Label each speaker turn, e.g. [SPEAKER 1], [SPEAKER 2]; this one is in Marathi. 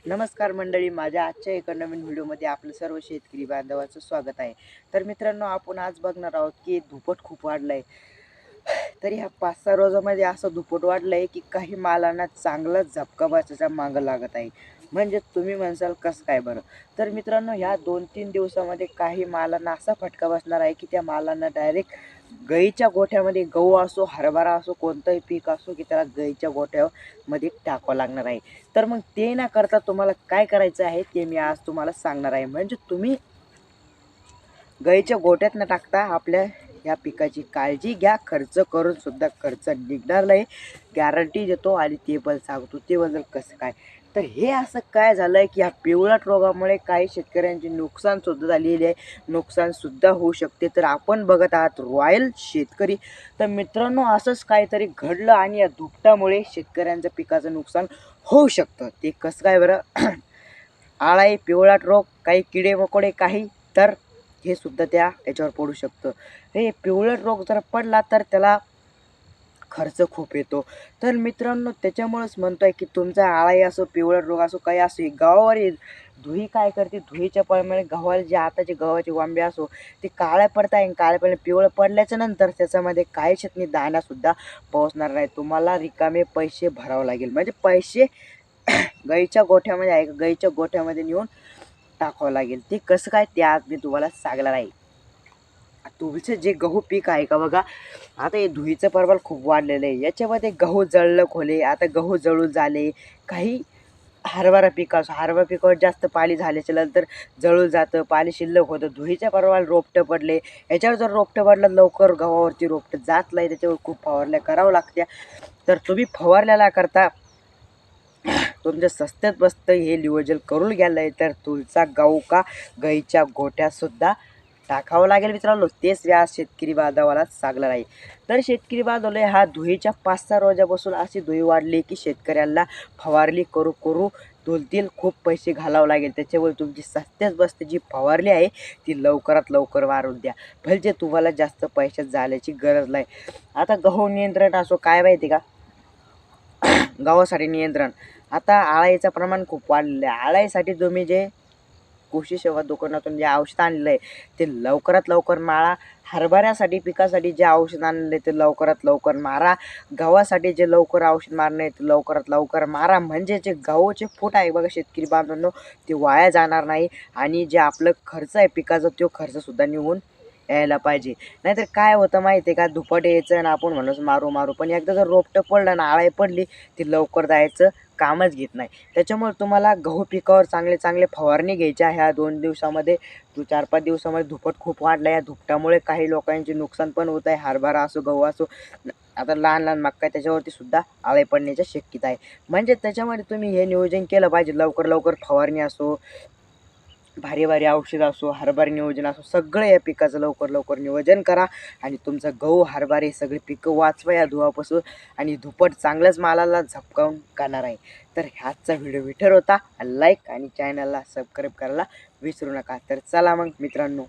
[SPEAKER 1] नमस्कार मंडळी, माझ्या आजच्या एका नवीन व्हिडिओमध्ये आपलं सर्व शेतकरी बांधवाचं स्वागत आहे. तर मित्रांनो, आपण आज बघणार आहोत की धुपट खूप वाढलाय. तरी ह्या 5-6 रोजामध्ये असं धुपट वाढलंय की काही मालांना चांगलाच झटका बसायच्या मागं लागत आहे. म्हणजे तुम्ही म्हणसाल कसं काय बरं? तर मित्रांनो, ह्या 2-3 दिवसामध्ये काही मालांना असा फटका बसणार आहे की त्या मालांना डायरेक्ट गाईच्या गोठ्यामध्ये, गहू असो, हरभरा असो, कोणतंही पीक असो, की त्याला गाईच्या गोठ्यामध्ये टाकावं लागणार आहे. तर मग ते न करता तुम्हाला काय करायचं आहे ते मी आज तुम्हाला सांगणार आहे. म्हणजे तुम्ही गाईच्या गोठ्यात न टाकता आपल्या या पिकाची काळजी घ्या. खर्च करून सुद्धा खर्च निघणार नाही, गॅरंटी देतो. आणि ते पण सांगतो ते बद्दल कसं काय. तर हे असं काय झालंय की ह्या पिवळट रोगामुळे काही शेतकऱ्यांचे नुकसान सुद्धा झालेले आहे, नुकसान सुद्धा होऊ शकते. तर आपण बघत आहात रॉयल शेतकरी. तर मित्रांनो, असंच काहीतरी घडलं आणि या धुपटामुळे शेतकऱ्यांच्या पिकाचं नुकसान होऊ शकतं. ते कसं काय बरं? आळाई, पिवळाट रोग, काही किडे मकोडे, काही तर हे सुद्धा त्या याच्यावर पडू शकतं. हे पिवळट रोग जर पडला तर त्याला खर्च खूप येतो. तर मित्रांनो, त्याच्यामुळेच म्हणतोय की तुमचा आळाई असो, पिवळट रोग असो, काही असो, गव्हावर धुई काय करते, धुईच्या परिणामी गव्हाला जे आताचे गव्हाचे वांबे असो ते काळ्या पडत आहे. काळेपणे पिवळं पडल्याच्या नंतर त्याच्यामध्ये काही शेतनी दाणासुद्धा पोहोचणार नाही. तुम्हाला रिकामे पैसे भरावे लागेल. म्हणजे पैसे गाईच्या गोठ्यामध्ये आहे, गाईच्या गोठ्यामध्ये नेऊन टाकावं लागेल. ते कसं काय ते आज मी तुम्हाला सांगणार आहे. तुमचं जे गहू पीक आहे का बघा, आता हे धुळीचं प्रमाण खूप वाढलेलं आहे. याच्यामध्ये गहू जळलं खोले, आता गहू जळून झाले. काही हरभरा पीक असो, हरभरा पिकावर जास्त पाणी झाल्याच्या नंतर जळून जातं, पाणी शिल्लक होतं, धुळीच्या प्रमाणात रोपटं पडले. याच्यावर जर रोपटं पडलं लवकर गव्हावरती रोपटं जात नाही, त्याच्यावर खूप फवारण्या करावं लागत्या. तर तुम्ही फवारल्याला करता तुमच्या स्वस्तात बसतं हे नियोजन करून गेलं तर तुमचा गहू का गाईच्या गोठ्यातसुद्धा टाकावं लागेल मित्रांनो. तेच व्याज शेतकरी बांधवाला सांगणार आहे. तर शेतकरी बांधवले हा धुळीच्या 5-6 रोजापासून अशी धुळी वाढली की शेतकऱ्यांना फवारणी करू करू दोन-तीन खूप पैसे घालावं लागेल. त्याच्यामुळे तुमची स्वस्तात बसते जी फवारणी आहे ती लवकरात लवकर मारून द्या. म्हणजे तुम्हाला जास्त पैशात जाण्याची गरज नाही. आता गहू नियंत्रण असो, काय माहिती का, गव्हासाठी नियंत्रण. आता आळाईचं प्रमाण खूप वाढलेलं आहे. आळाईसाठी तुम्ही जे कृषी सेवा दुकानातून जे औषध आणलं आहे ते लवकरात लवकर मारा. हरभऱ्यासाठी पिकासाठी जे औषध आणलं ते लवकरात लवकर मारा. गव्हासाठी जे लवकर औषध मारणं आहे ते लवकरात लवकर मारा. म्हणजे जे गव्हाचे फूट आहे बघा शेतकरी बांधवांनो, ते वाया जाणार नाही. आणि जे आपलं खर्च आहे पिकाचा तो खर्चसुद्धा निघून यायला पाहिजे. नाहीतर काय होतं माहिती आहे का, धुपट यायचं आणि आपण म्हणून मारू मारू, पण एकदा जर रोपटं पडलं ना, आळाई पडली, ती लवकर जायचं कामच घेत नाही. त्याच्यामुळे तुम्हाला गहू पिकावर चांगले चांगले फवारणी घ्यायच्या ह्या 2 दिवसामध्ये. 4-5 दिवसामध्ये धुपट खूप वाढला. या धुपटामुळे काही लोकांचे नुकसान पण होत आहे. हरभरा असो, गहू असो, आता लहान लहान मका त्याच्यावरती सुद्धा आळे पडण्याची शक्यता आहे. म्हणजे त्याच्यामध्ये तुम्ही हे नियोजन केलं पाहिजे. लवकर लवकर फवारणी असो, भारी भारी औषध असो, हरभरा नियोजन असो, सगळं या पिकाचं लवकर लवकर नियोजन करा. आणि तुमचं गहू, हरभरे सगळी पिकं वाचवा या धुवापासून. आणि धुपट चांगल्याच मालाला झपकावून करणार आहे. तर ह्याचा व्हिडिओ विठर होता. लाईक आणि चॅनलला सबस्क्राईब करायला विसरू नका. तर चला मग मित्रांनो.